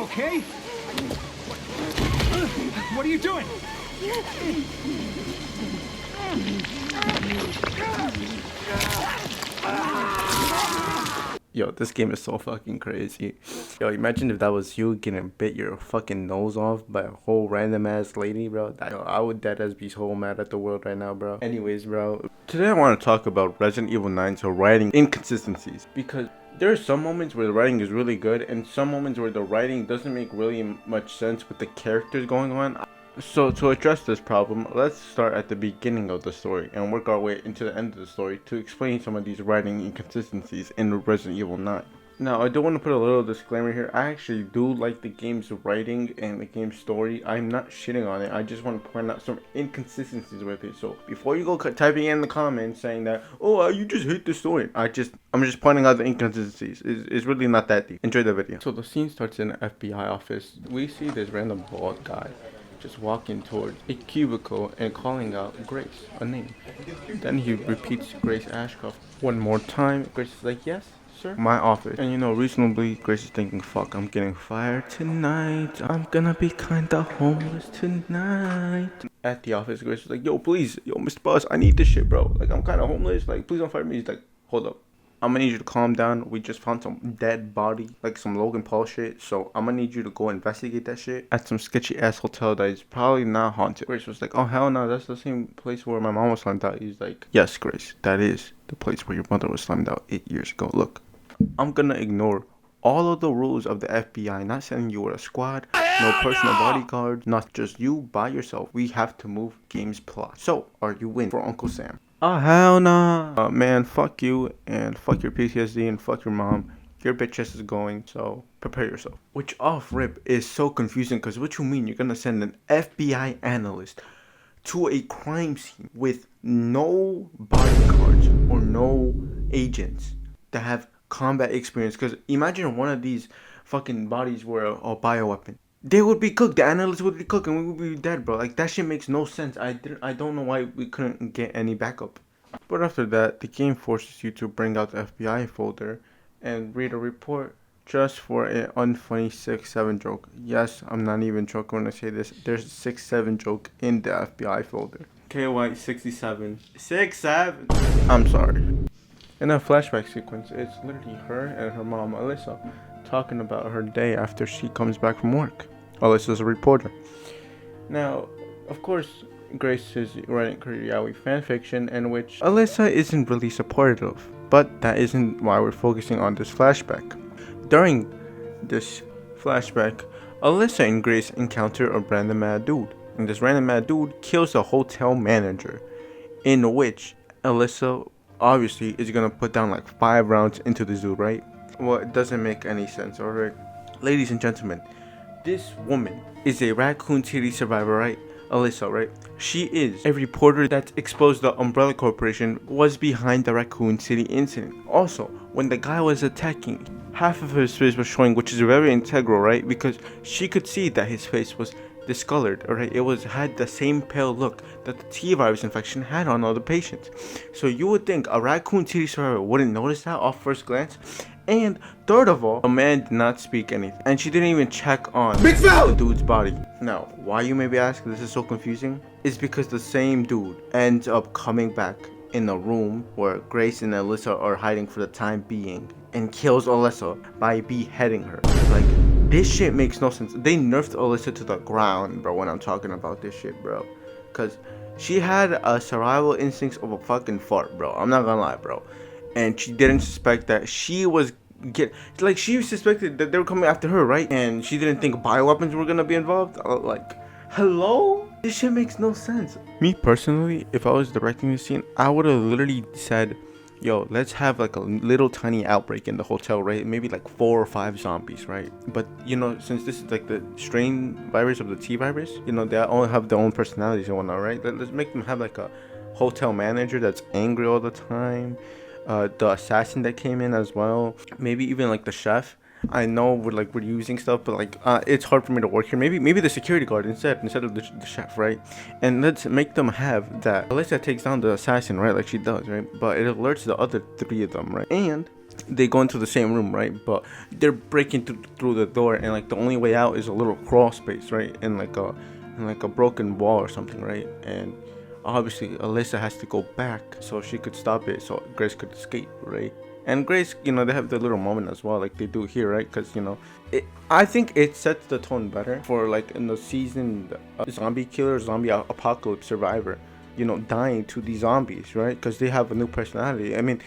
okay? What are you doing? Yo, this game is so fucking crazy. Yo, imagine if that was you getting bit your fucking nose off by a whole random ass lady, bro. Yo, I would dead as be so mad at the world right now, bro. Anyways, bro. Today I want to talk about Resident Evil 9's writing inconsistencies. Because there are some moments where the writing is really good and some moments where the writing doesn't make really much sense with the characters going on. So to address this problem, let's start at the beginning of the story and work our way into the end of the story to explain some of these writing inconsistencies in Resident Evil 9. Now, I do want to put a little disclaimer here. I actually do like the game's writing and the game's story. I'm not shitting on it. I just want to point out some inconsistencies with it. So before you go typing in the comments saying that, oh, you just hate the story, I'm just pointing out the inconsistencies. It's really not that deep. Enjoy the video. So the scene starts in an FBI office. We see this random bald guy just walking towards a cubicle and calling out Grace, a name. Then he repeats Grace Ashcroft one more time. Grace is like, yes, sir, my office. And you know, reasonably, Grace is thinking, fuck, I'm getting fired tonight. I'm gonna be kinda homeless tonight. At the office, Grace is like, yo, please, yo, Mr. Boss, I need this shit, bro. Like, I'm kinda homeless. Like, please don't fire me. He's like, hold up. I'm gonna need you to calm down. We just found some dead body, like some Logan Paul shit. So I'm gonna need you to go investigate that shit at some sketchy ass hotel that is probably not haunted. Grace was like, oh hell no, that's the same place where my mom was slammed out. He's like, yes, Grace, that is the place where your mother was slammed out 8 years ago. Look, I'm gonna ignore all of the rules of the FBI, not sending you with a squad, no personal bodyguard, not just you by yourself. We have to move game's plot. So, are you in for Uncle Sam? Oh, hell nah. Man, fuck you, and fuck your PTSD, and fuck your mom. Your bitch ass is going, so prepare yourself. Which off rip is so confusing, because what you mean? You're gonna send an FBI analyst to a crime scene with no bodyguards or no agents that have combat experience? Because imagine one of these fucking bodies were a bioweapon. They would be cooked. The analysts would be cooked, and we would be dead, bro. Like, that shit makes no sense. I don't know why we couldn't get any backup. But after that, the game forces you to bring out the FBI folder and read a report just for an unfunny 6-7 joke. Yes, I'm not even joking when I say this. There's a 6-7 joke in the FBI folder. KY 67. 6-7. I'm sorry. In a flashback sequence, it's literally her and her mom, Alyssa, talking about her day after she comes back from work. Alyssa's a reporter. Now, of course, Grace is writing yaoi fanfiction in which Alyssa isn't really supportive, but that isn't why we're focusing on this flashback. During this flashback, Alyssa and Grace encounter a random mad dude, and this random mad dude kills the hotel manager, in which Alyssa obviously is gonna put down like 5 rounds into the dude, right? Well, it doesn't make any sense, alright? Ladies and gentlemen, this woman is a Raccoon City survivor, right? Alyssa, right? She is a reporter that exposed the Umbrella Corporation was behind the Raccoon City incident. Also, when the guy was attacking, half of his face was showing, which is very integral, right? Because she could see that his face was discolored, alright? It had the same pale look that the T virus infection had on other patients. So you would think a Raccoon City survivor wouldn't notice that off first glance. And third of all, the man did not speak anything, and she didn't even check on the dude's body. Now, why you may be asking this is so confusing? It's because the same dude ends up coming back in a room where Grace and Alyssa are hiding for the time being and kills Alyssa by beheading her. Like, this shit makes no sense. They nerfed Alyssa to the ground, bro, when I'm talking about this shit, bro. Because she had a survival instincts of a fucking fart, bro. I'm not gonna lie, bro. And she didn't suspect that she was she suspected that they were coming after her, right? And she didn't think bioweapons were gonna be involved. Like, hello? This shit makes no sense. Me personally, if I was directing this scene, I would have literally said, yo, let's have like a little tiny outbreak in the hotel, right? Maybe like 4 or 5 zombies, right? But you know, since this is like the strain virus of the T virus, you know, they all have their own personalities and whatnot, right? Let's make them have like a hotel manager that's angry all the time. The assassin that came in as well, maybe even like the chef. I know we're using stuff, but like it's hard for me to work here. Maybe the security guard instead of the chef, right? And let's make them have that. Alyssa takes down the assassin, right, like she does, right? But it alerts the other 3 of them, right? And they go into the same room, right? But they're breaking through the door, and like the only way out is a little crawl space, right? And like a broken wall or something, right? And obviously Alyssa has to go back so she could stop it, so Grace could escape, right? And Grace, they have the little moment as well, like they do here, right? Because I think it sets the tone better for like in the seasoned zombie killer, zombie apocalypse survivor, dying to these zombies, right? Because they have a new personality. I mean,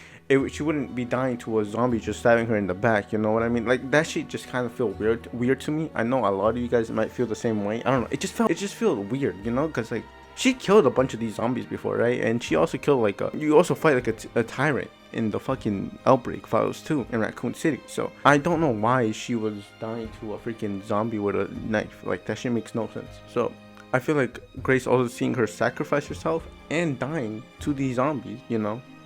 she wouldn't be dying to a zombie just stabbing her in the back, you know what I mean? Like that shit just kind of feel weird to me. I know a lot of you guys might feel the same way. I don't know. It just feels weird, because like she killed a bunch of these zombies before, right? And she also killed like you also fight like a tyrant in the fucking Outbreak Files too in Raccoon City. So I don't know why she was dying to a freaking zombie with a knife. Like that shit makes no sense. So I feel like Grace also seeing her sacrifice herself and dying to these zombies,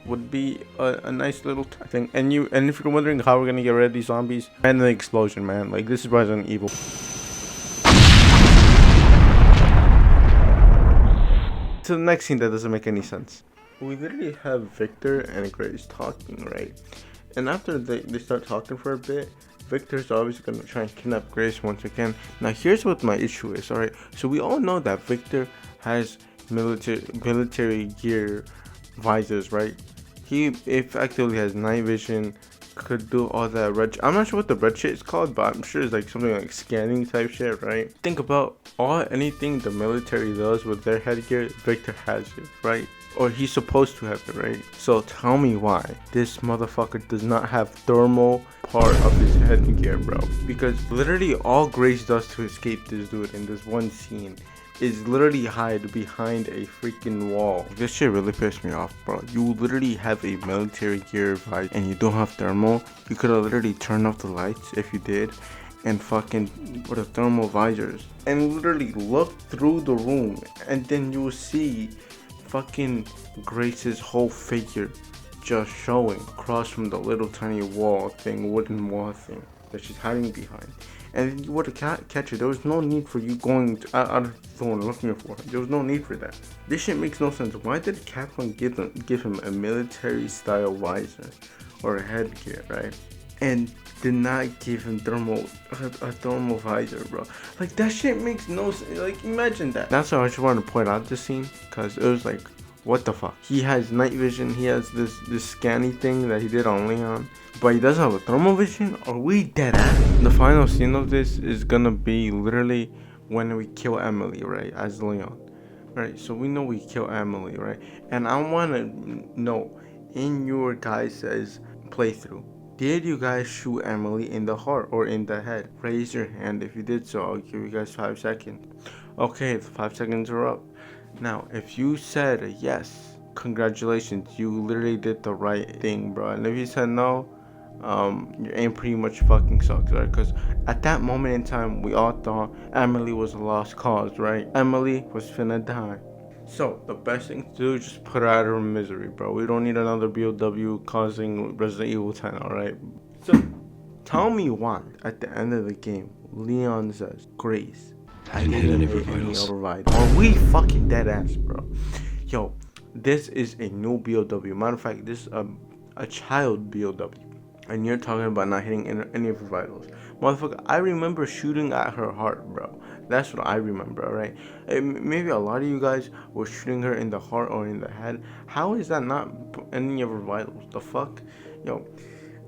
would be a nice little thing. And if you're wondering how we're gonna get rid of these zombies, random explosion, man. Like this is Resident Evil. To the next scene that doesn't make any sense. We literally have Victor and Grace talking, right? And after they start talking for a bit, Victor's obviously gonna try and kidnap Grace once again. Now here's what my issue is, alright? So we all know that Victor has military gear visors, right? He effectively has night vision, could do all that red. I'm not sure what the red shit is called, but I'm sure it's like something like scanning type shit, right? Think about anything the military does with their headgear, Victor has it, right? Or he's supposed to have it, right? So tell me why this motherfucker does not have thermal part of his headgear, bro. Because literally all Grace does to escape this dude in this one scene is literally hide behind a freaking wall. This shit really pissed me off, bro. You literally have a military gear visor and you don't have thermal. You could have literally turned off the lights if you did and fucking put a thermal visors and literally look through the room, and then you will see fucking Grace's whole figure just showing across from the little tiny wooden wall thing that she's hiding behind. And you would have catch her. There was no need for you going out of the door looking for her. There was no need for that. This shit makes no sense. Why did Capcom give him a military style visor or a headgear, right? And did not give him a thermal visor, bro. Like that shit makes no sense. Like imagine that. That's why I just wanted to point out this scene, because it was like, what the fuck? He has night vision. He has this scanny thing that he did on Leon, but he doesn't have a thermal vision. Are we dead at? The final scene of this is gonna be literally when we kill Emily, right, as Leon, right? So we know we kill Emily, right? And I wanna know, in your guys' playthrough, did you guys shoot Emily in the heart or in the head? Raise your hand if you did so. I'll give you guys 5 seconds. Okay, the 5 seconds are up. Now, if you said yes, congratulations, you literally did the right thing, bro. And if you said no, your aim pretty much fucking sucks, right? Because at that moment in time, we all thought Emily was a lost cause, right? Emily was finna die. So, the best thing to do is just put her out of her misery, bro. We don't need another BOW causing Resident Evil 10, alright? So, tell me why, at the end of the game, Leon says, Grace, I didn't hit any other ride. Are we fucking dead ass, bro? Yo, this is a new BOW. Matter of fact, this is a child BOW. And you're talking about not hitting any of her vitals. Motherfucker, I remember shooting at her heart, bro. That's what I remember, right? Maybe a lot of you guys were shooting her in the heart or in the head. How is that not any of her vitals? The fuck? Yo,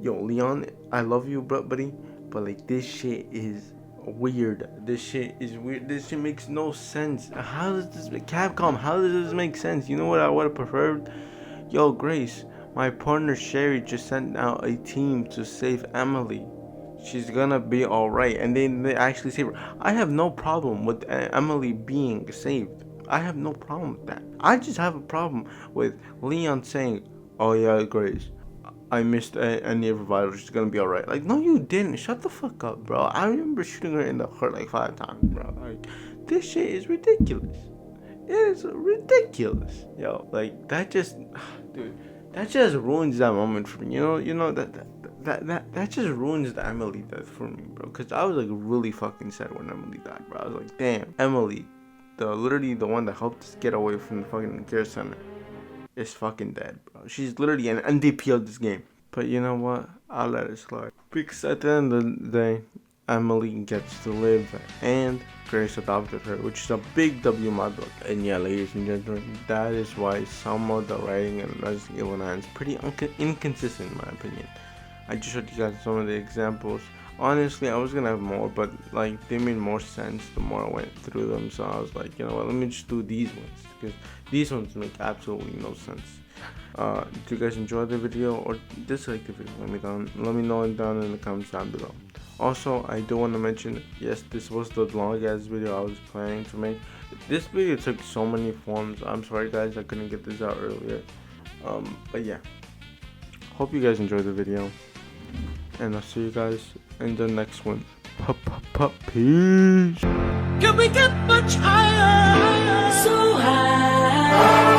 Leon, I love you, bro, buddy. But like, this shit is weird. This shit is weird. This shit makes no sense. How does this Capcom? How does this make sense? You know what I would have preferred? Yo, Grace, my partner Sherry just sent out a team to save Emily. She's gonna be alright. And they actually save her. I have no problem with Emily being saved. I have no problem with that. I just have a problem with Leon saying, oh yeah, Grace, I missed any of her vitals. She's gonna be alright. Like, no, you didn't. Shut the fuck up, bro. I remember shooting her in the heart like 5 times, bro. Like, this shit is ridiculous. It is ridiculous. Yo, like, that just, dude, that just ruins that moment for me. You know that just ruins the Emily death for me, bro. Cause I was like really fucking sad when Emily died, bro. I was like, damn, Emily, literally the one that helped us get away from the fucking care center, is fucking dead, bro. She's literally an MVP of this game. But you know what? I'll let it slide. Because at the end of the day, Emily gets to live and Grace adopted her, which is a big W in my book. And yeah, ladies and gentlemen, that is why some of the writing in Resident Evil 9 is pretty inconsistent in my opinion. I just showed you guys some of the examples. Honestly, I was gonna have more, but like they made more sense the more I went through them. So I was like, you know what, let me just do these ones because these ones make absolutely no sense. Do you guys enjoy the video or dislike the video? Let me know down in the comments down below. Also, I do want to mention, yes, this was the long ass video I was planning to make. This video took so many forms. I'm sorry guys, I couldn't get this out earlier. But yeah, hope you guys enjoyed the video, and I'll see you guys in the next one. Peace. Can we get much higher? So high.